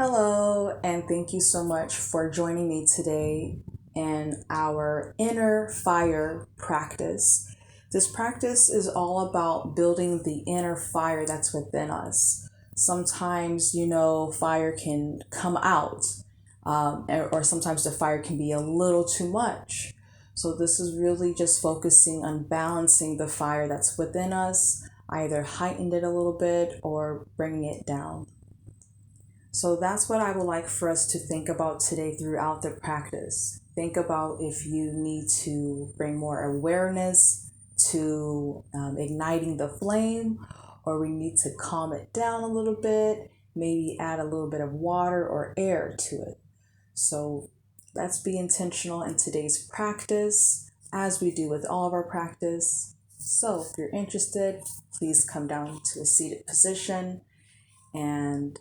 Hello, and thank you so much for joining me today in our inner fire practice. This practice is all about building the inner fire that's within us. Sometimes, fire can come out, or sometimes the fire can be a little too much. So, this is really just focusing on balancing the fire that's within us, either heighten it a little bit or bringing it down. So that's what I would like for us to think about today throughout the practice. Think about if you need to bring more awareness to igniting the flame, or we need to calm it down a little bit, maybe add a little bit of water or air to it. So let's be intentional in today's practice, as we do with all of our practice. So if you're interested, please come down to a seated position and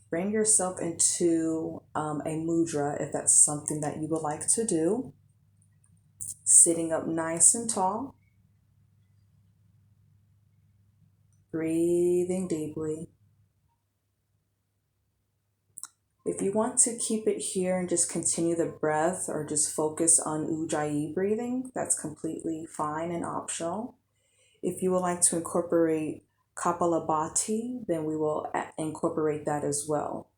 bring yourself into a mudra if that's something that you would like to do. Sitting up nice and tall. Breathing deeply. If you want to keep it here and just continue the breath or just focus on Ujjayi breathing, that's completely fine and optional. If you would like to incorporate Kapalabhati, then we will incorporate that as well.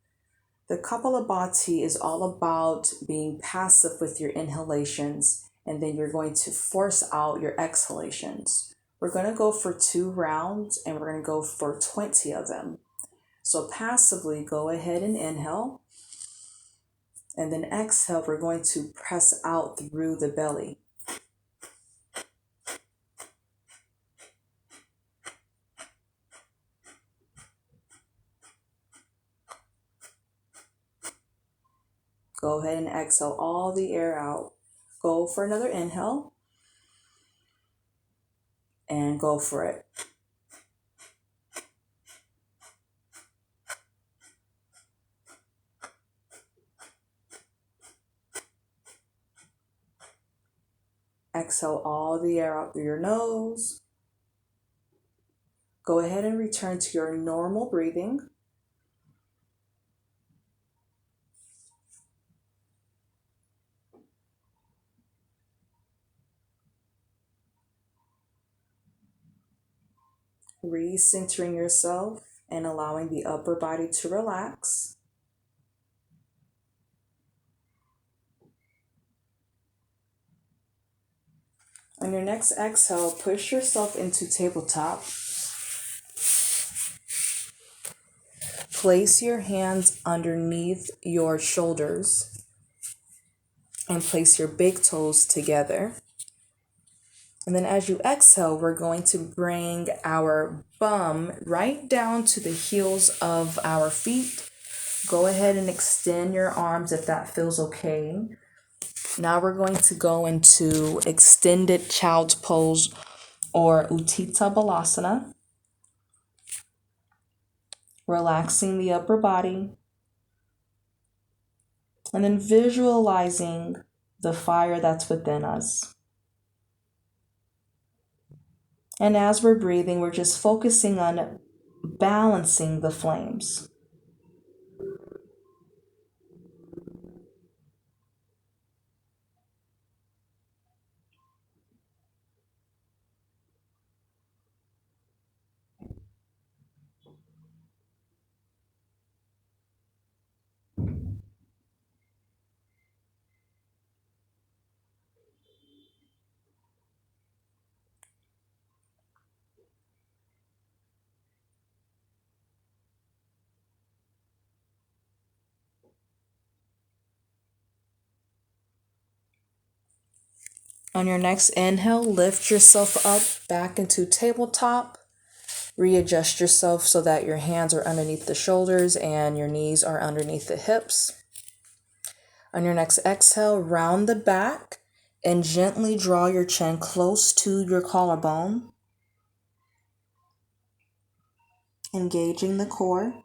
The Kapalabhati is all about being passive with your inhalations, and then you're going to force out your exhalations. We're going to go for 2 rounds, and we're going to go for 20 of them. So passively, go ahead and inhale, and then exhale, we're going to press out through the belly. Go ahead and exhale all the air out. Go for another inhale, and go for it. Exhale all the air out through your nose. Go ahead and return to your normal breathing. Recentering yourself and allowing the upper body to relax. On your next exhale, push yourself into tabletop. Place your hands underneath your shoulders and place your big toes together. And then as you exhale, we're going to bring our bum right down to the heels of our feet. Go ahead and extend your arms if that feels okay. Now we're going to go into extended child's pose or Utthita Balasana. Relaxing the upper body. And then visualizing the fire that's within us. And as we're breathing, we're just focusing on balancing the flames. On your next inhale, lift yourself up back into tabletop. Readjust yourself so that your hands are underneath the shoulders and your knees are underneath the hips. On your next exhale, round the back and gently draw your chin close to your collarbone. Engaging the core.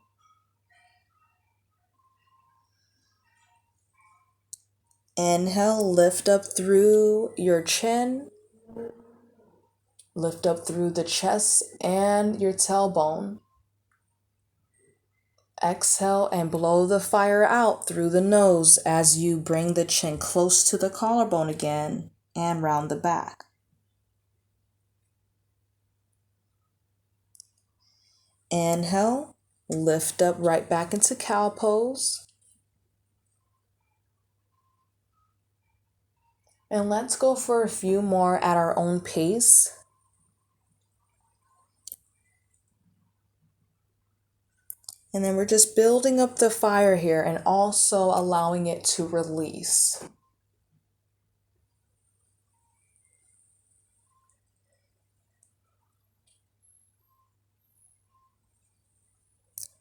Inhale, lift up through your chin. Lift up through the chest and your tailbone. Exhale and blow the fire out through the nose as you bring the chin close to the collarbone again and round the back. Inhale, lift up right back into cow pose. And let's go for a few more at our own pace. And then we're just building up the fire here and also allowing it to release.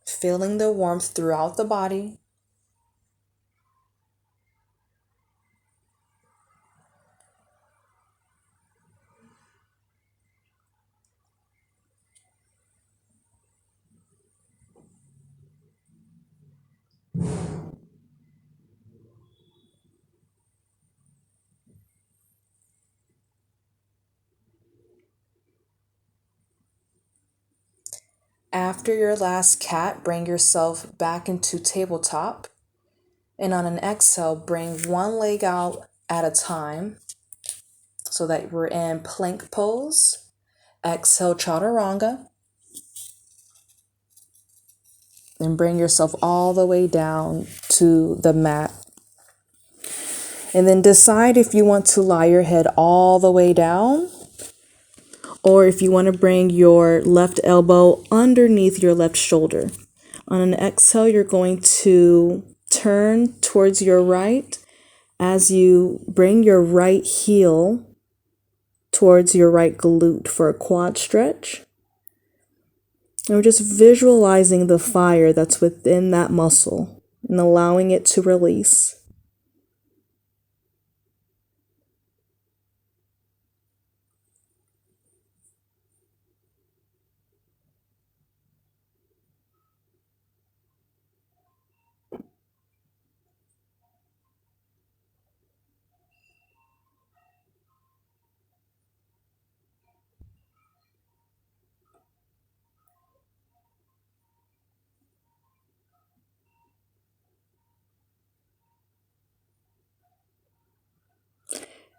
Feeling the warmth throughout the body. After your last cat, bring yourself back into tabletop. And on an exhale, bring one leg out at a time so that we're in plank pose. Exhale, chaturanga. Then bring yourself all the way down to the mat. And then decide if you want to lie your head all the way down or if you want to bring your left elbow underneath your left shoulder. On an exhale, you're going to turn towards your right as you bring your right heel towards your right glute for a quad stretch. And we're just visualizing the fire that's within that muscle and allowing it to release.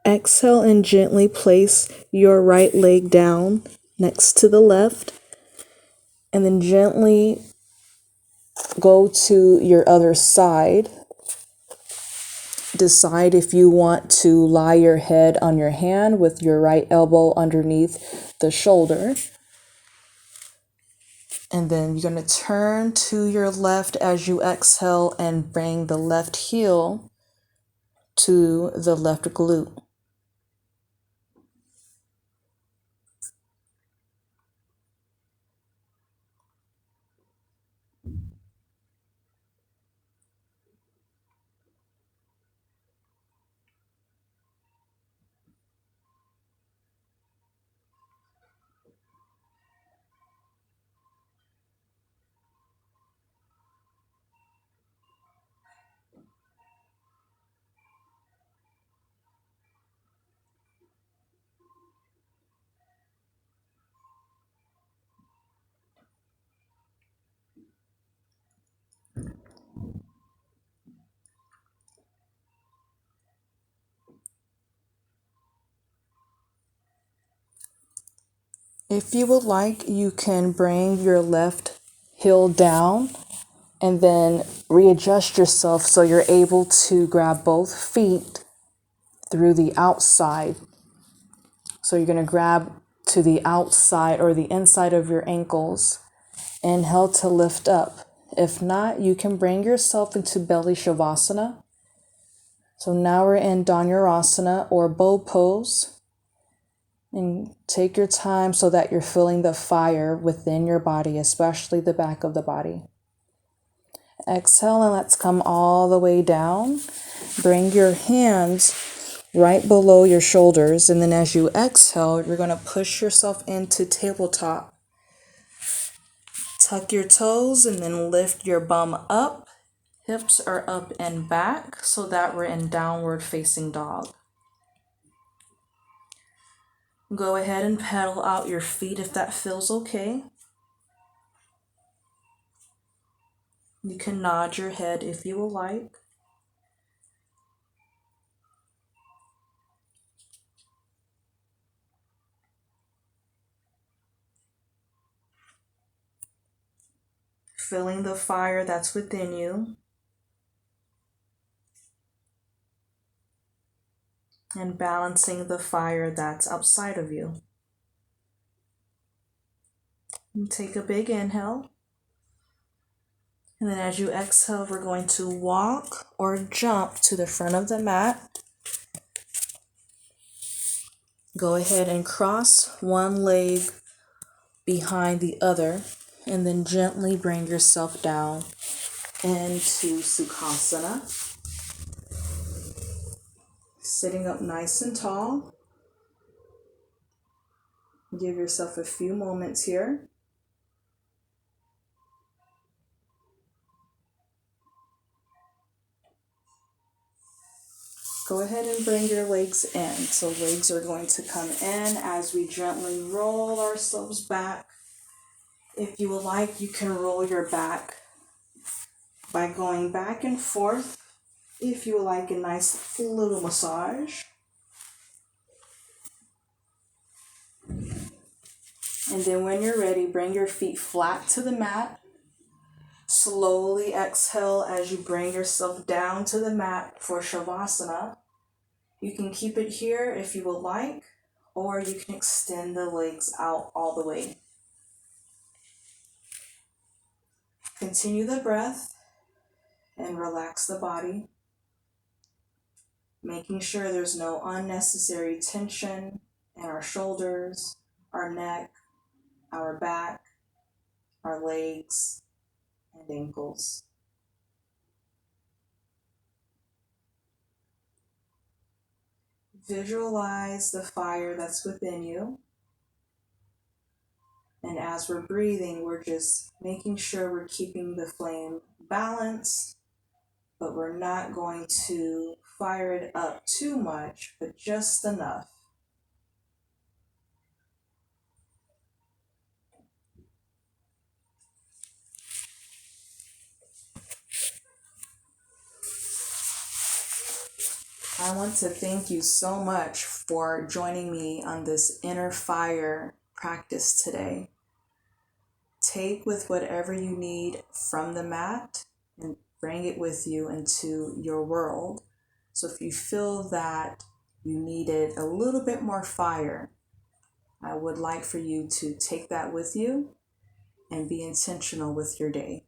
Exhale and gently place your right leg down next to the left, and then gently go to your other side. Decide if you want to lie your head on your hand with your right elbow underneath the shoulder. And then you're going to turn to your left as you exhale and bring the left heel to the left glute. If you would like, you can bring your left heel down and then readjust yourself so you're able to grab both feet through the outside. So you're going to grab to the outside or the inside of your ankles. Inhale to lift up. If not, you can bring yourself into belly shavasana. So now we're in dhanurasana or bow pose. And take your time so that you're feeling the fire within your body, especially the back of the body. Exhale and let's come all the way down. Bring your hands right below your shoulders. And then as you exhale, you're going to push yourself into tabletop. Tuck your toes and then lift your bum up. Hips are up and back so that we're in downward facing dog. Go ahead and pedal out your feet if that feels okay. You can nod your head if you would like. Feeling the fire that's within you and balancing the fire that's outside of you. And take a big inhale. And then as you exhale, we're going to walk or jump to the front of the mat. Go ahead and cross one leg behind the other, and then gently bring yourself down into Sukhasana. Sitting up nice and tall. Give yourself a few moments here. Go ahead and bring your legs in. So legs are going to come in as we gently roll ourselves back. If you would like, you can roll your back by going back and forth. If you would like a nice little massage. And then when you're ready, bring your feet flat to the mat. Slowly exhale as you bring yourself down to the mat for Shavasana. You can keep it here if you would like, or you can extend the legs out all the way. Continue the breath and relax the body, making sure there's no unnecessary tension in our shoulders, our neck, our back, our legs, and ankles. Visualize the fire that's within you. And as we're breathing, we're just making sure we're keeping the flame balanced, but we're not going to fire it up too much, but just enough. I want to thank you so much for joining me on this inner fire practice today. Take with whatever you need from the mat and bring it with you into your world. So if you feel that you needed a little bit more fire, I would like for you to take that with you and be intentional with your day.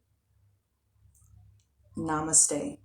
Namaste.